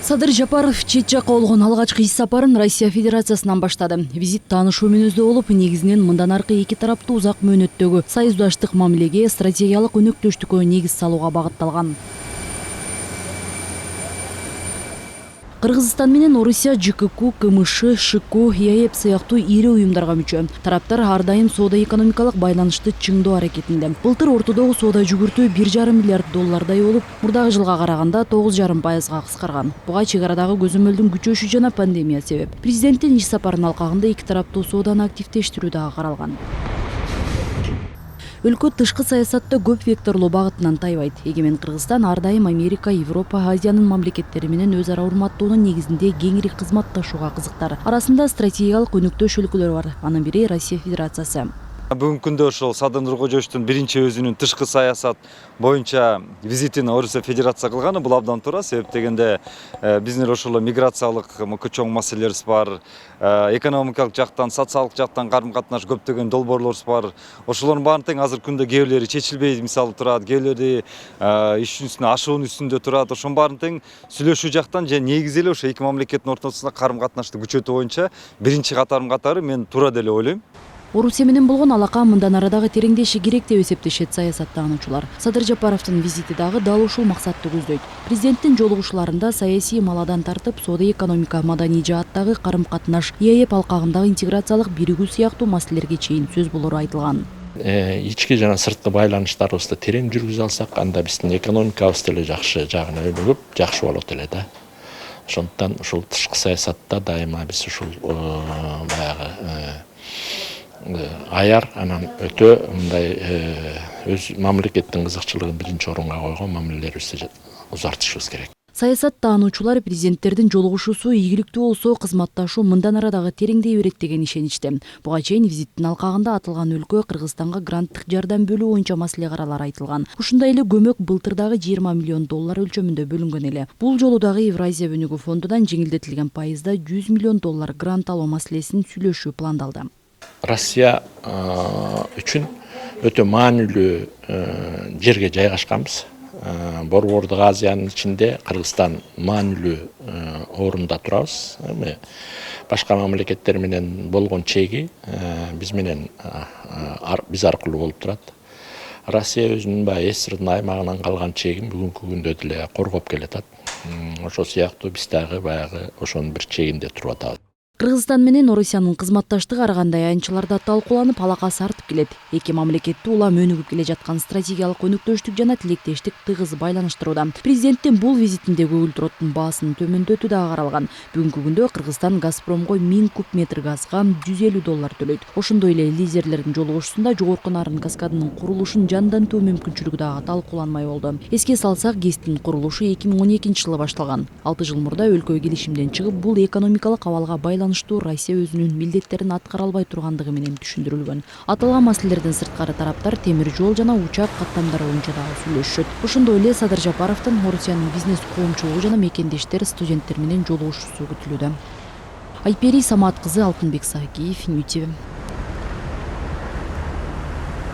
Садыр Жапаров чет жакка болгон алгачкы иш сапарын Россия Федерациясынан баштады. Визит таанышуу мүнөздүү болуп, негизинен мындан аркы эки тараптуу узак мөөнөттөгү союздаштык мамилеге, стратегиялык өнөктөштүккө негиз салууга багытталган. Кыргызстан менен Орусия ЖКК, КМШ, ШК, ЕАЭП сыяктуу ири уюмдарга мүчө. Тараптар ар дайым соода-экономикалык байланышты чыңдоо аракетинде. Былтыр ортодогу соода жүгүртүү $1,5 миллиард болуп, мурдагы жылга караганда 9,5%га кыскарган. Буга чек арадагы көзөмөлдүн күчөшү жана пандемия себеп. Президенттин иш сапарынын алкагында эки тараптуу сооданы активдештирүү дагы каралган. Өлкө тышкы саясатта көп векторлуу багытынан тайбайт. Эгемен Кыргызстан ар дайым Америка, Европа, Азиянын мамлекеттери менен өз ара урматтоонун негизинде кеңири кызматташууга кызыктар. Арасында стратегиялык өнөктөш өлкөлөр бар. Анын бири Россия Федерациясы. Бүгүнкү күндө ошол Садыр Нуркожоевичтин биринчи өзүнүн тышкы саясат боюнча визитин Орусия Федерация кылганы бул абдан туура. Себеп дегенде биздин ошол миграциялык чоң маселелерибиз бар, экономикалык жактан, социалдык жактан карым-катнаш көптөгөн долбоорлорубуз бар. Ошолордун баарын тең азыр күндө кээ бирлери чечилбей мисалы турат, кээ бирлери иш үстүнө ашуунун үстүндө турат. Ошонун баарын тең сүйлөшүү жактан же негизи эле ошо эки мамлекеттин ортосунда карым-катнашты күчөтүү боюнча биринчи катары мен туура деле ойлойм. Орусия менен болгон алака мындан арадагы тереңдеши керек деп эсептешет саясаттаануучулар. Садыр Жапаровдун визити дагы дал ушул максатты көздөйт. Президенттин жолугушууларында саясий маладан тартып, соода-экономика, маданий жааттагы карым-катнаш, ЕАЭП алкагындагы интеграциялык биригүү сыяктуу маселелерге чейин сөз болору айтылган. Ички жана сырткы байланыштарыбызды терең жүргүзө алсак, анда биздин экономикабыз деле жакшы жагына өнүгүп, жакшы болот эле да. Ошондуктан ушул тышкы саясатта дайыма биз ушул баягы аяр анан өтө мындай өз мамлекеттин кызыкчылыгын биринчи орунга койгон мамилелерибизди узартышыбыз керек. Саясаттаануучулар президенттердин жолугушуусу ийгиликтүү болсо, кызматташуу мындан арадагы тереңдей берет деген ишеничте. Буга чейин визиттин алкагында аталган өлкө Кыргызстанга гранттык жардам бөлүү боюнча маселе каралары айтылган. Ушундай эле көмөк былтырдагы $20 миллион өлчөмүндө бөлүнгөн эле. Бул жолу дагы Евразия өнүгүү фондунан жеңилдетилген пайызда $100 миллион грант алуу маселесин сүйлөшүү пландалды. Россия үчүн өтө маанилүү жерге жайгашканбыз. Борбордук Азиянын ичинде Кыргызстан маанилүү орунда турабыз. Башка мамлекеттер менен болгон чеги биз аркылуу болуп турат. Россия өзүнүн баягы СССРдин аймагынан калган чегин бүгүнкү күндө деле коргоп келатат. Ошол сыяктуу биз дагы баягы ошонун бир чегинде туруп атабыз. Кыргызстан менен Орусиянын кызматташтыгы ар кандай аянтчыларда талкууланып, алакасы артып келет. Эки мамлекетти улам өнүгүп келе жаткан стратегиялык өнөктөштүк жана тилектештик тыгыз байланыштырууда. Президенттин бул визитинде углероддун баасын төмөндөтүү дагы каралган. Бүгүнкү күндө Кыргызстан Газпромго 1000 куб метр газга $150 төлөйт. Ошондой эле лидерлердин жолугушуусунда жогорку нарын каскадынын курулушун жандантуу мүмкүнчүлүгү дагы талкууланмай болду. Эске салсак, ГЭСтин курулушу 2012-жылы башталган. 6 жыл мурда өлкө келишимден чыгып, бул экономикалык абалга Россия өзүнүн милдеттерин аткара албай тургандыгы менен түшүндүрүлгөн. Аталган маселелерден сырткары тараптар темир жол жана учак каттамдары боюнча дагы сүйлөшүшөт. Ошондой эле Садыр Жапаровдун Орусиянын бизнес коомчулугу жана мекендештер, студенттер менен жолугушуусу күтүлүүдө. Айпери Самат кызы, Алтынбек Сакиев, Нью ТВ.